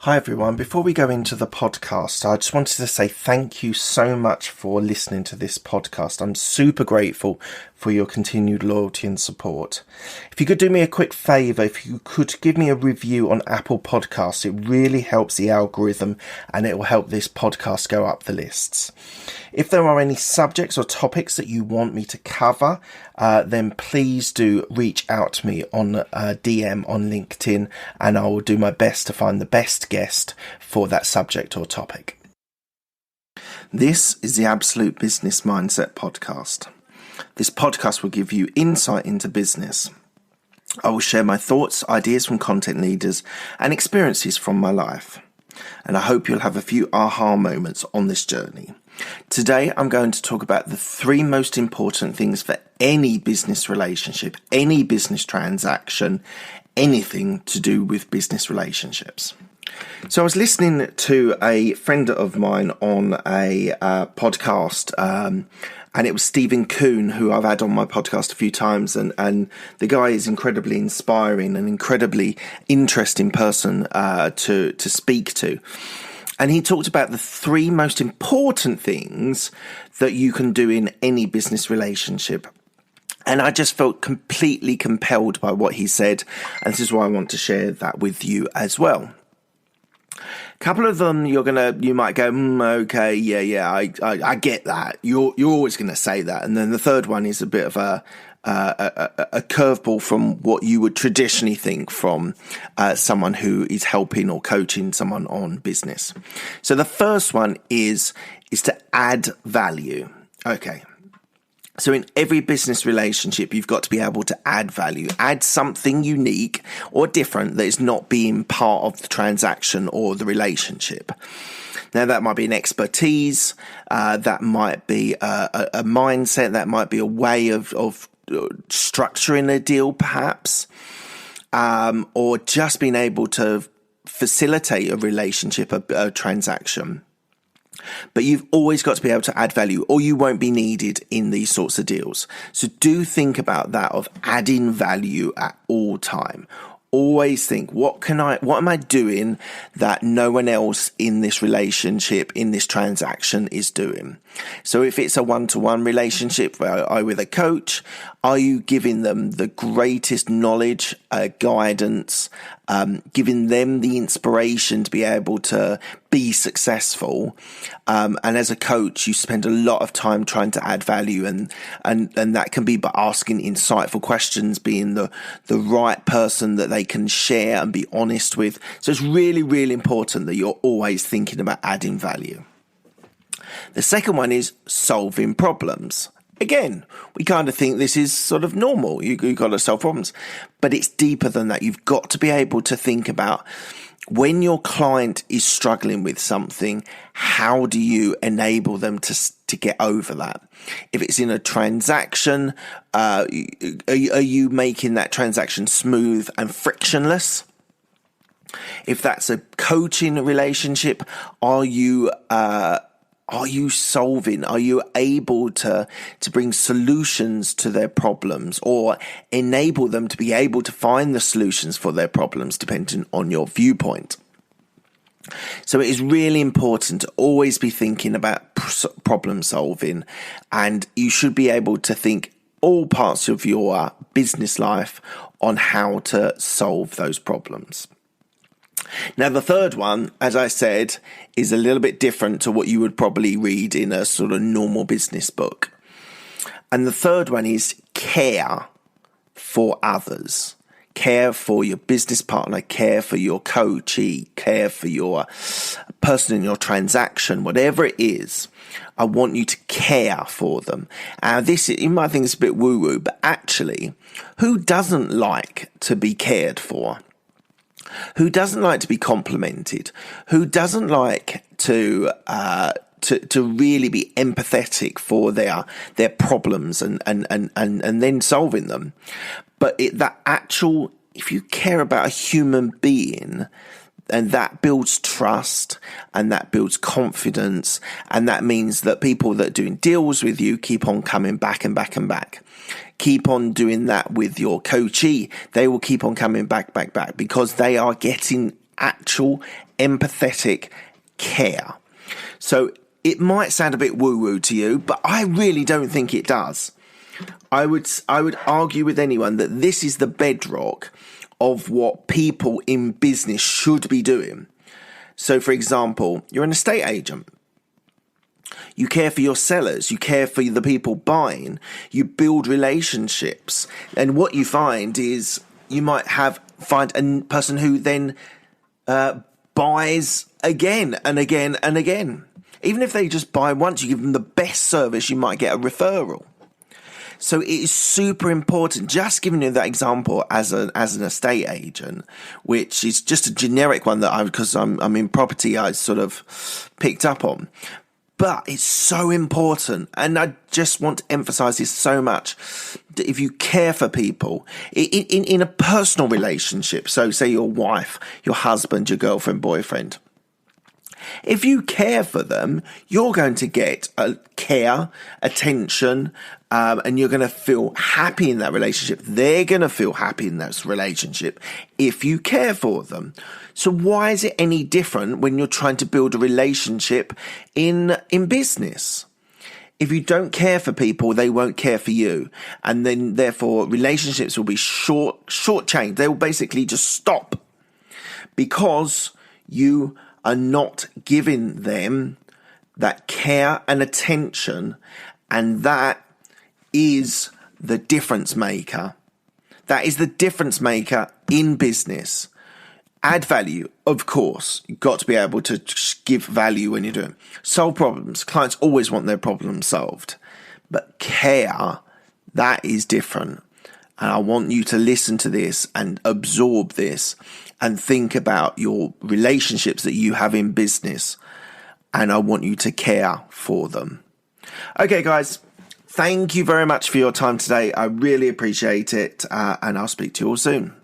Hi everyone, before we go into the podcast, I just wanted to say thank you so much for listening to this podcast. I'm super grateful for your continued loyalty and support. If you could do me a quick favour, if you could give me a review on Apple Podcasts, it really helps the algorithm and it will help this podcast go up the lists. If there are any subjects or topics that you want me to cover, then please do reach out to me on DM on LinkedIn and I will do my best to find the best guest for that subject or topic. This is the Absolute Business Mindset Podcast. This podcast will give you insight into business. I will share my thoughts, ideas from content leaders, and experiences from my life. And I hope you'll have a few aha moments on this journey. Today, I'm going to talk about the 3 most important things for any business relationship, any business transaction, anything to do with business relationships. So I was listening to a friend of mine on a podcast, and it was Stephen Kuhn, who I've had on my podcast a few times, and the guy is incredibly inspiring, an incredibly interesting person to speak to. And he talked about the 3 most important things that you can do in any business relationship. And I just felt completely compelled by what he said, and this is why I want to share that with you as well. A couple of them you might go, okay, yeah, I get that. You're always gonna say that. And then the third one is a bit of a curveball from what you would traditionally think from someone who is helping or coaching someone on business. So the first one is to add value. Okay. So in every business relationship, you've got to be able to add value, add something unique or different that is not being part of the transaction or the relationship. Now, that might be an expertise, that might be a mindset, that might be a way of structuring a deal, perhaps, or just being able to facilitate a relationship, a transaction. But you've always got to be able to add value or you won't be needed in these sorts of deals. So do think about that of adding value at all time. Always think, what am I doing that no one else in this relationship, in this transaction is doing? So if it's a one-to-one relationship with a coach, are you giving them the greatest knowledge, guidance, giving them the inspiration to be able to be successful? And as a coach, you spend a lot of time trying to add value, and that can be by asking insightful questions, being the right person that they can share and be honest with. So it's really, really important that you're always thinking about adding value. The second one is solving problems. Again, we kind of think this is sort of normal. You've got to solve problems, but it's deeper than that. You've got to be able to think about when your client is struggling with something, how do you enable them to get over that? If it's in a transaction, are you making that transaction smooth and frictionless? If that's a coaching relationship, are you solving? Are you able to bring solutions to their problems or enable them to be able to find the solutions for their problems depending on your viewpoint? So it is really important to always be thinking about problem solving, and you should be able to think all parts of your business life on how to solve those problems. Now, the third one, as I said, is a little bit different to what you would probably read in a sort of normal business book. And the third one is care for others. Care for your business partner, care for your coachee, care for your person in your transaction, whatever it is. I want you to care for them. This, you might think it's a bit woo-woo, but actually, who doesn't like to be cared for? Who doesn't like to be complimented? Who doesn't like to really be empathetic for their problems and then solving them? But if you care about a human being, and that builds trust and that builds confidence, and that means that people that are doing deals with you keep on coming back and back and back. Keep on doing that with your coachee. They will keep on coming back because they are getting actual empathetic care. So it might sound a bit woo-woo to you, but I really don't think it does. I would argue with anyone that this is the bedrock of what people in business should be doing. So, for example, you're an estate agent. You care for your sellers. You care for the people buying. You build relationships. And what you find is you might find a person who then buys again and again and again. Even if they just buy once, you give them the best service, you might get a referral. So it is super important. Just giving you that example as an estate agent, which is just a generic one that because I'm in property, I sort of picked up on. But it's so important, and I just want to emphasize this so much, that if you care for people in a personal relationship, so say your wife, your husband, your girlfriend, boyfriend, if you care for them, you're going to get care, attention, and you're going to feel happy in that relationship. They're going to feel happy in that relationship if you care for them. So why is it any different when you're trying to build a relationship in business? If you don't care for people, they won't care for you. And then therefore relationships will be short-changed. They will basically just stop because you are not giving them that care and attention, and that is the difference maker. That is the difference maker in business. Add value, of course. You've got to be able to give value when you're doing. Solve problems. Clients always want their problems solved. But care, that is different. And I want you to listen to this and absorb this and think about your relationships that you have in business. And I want you to care for them. Okay, guys. Thank you very much for your time today. I really appreciate it. And I'll speak to you all soon.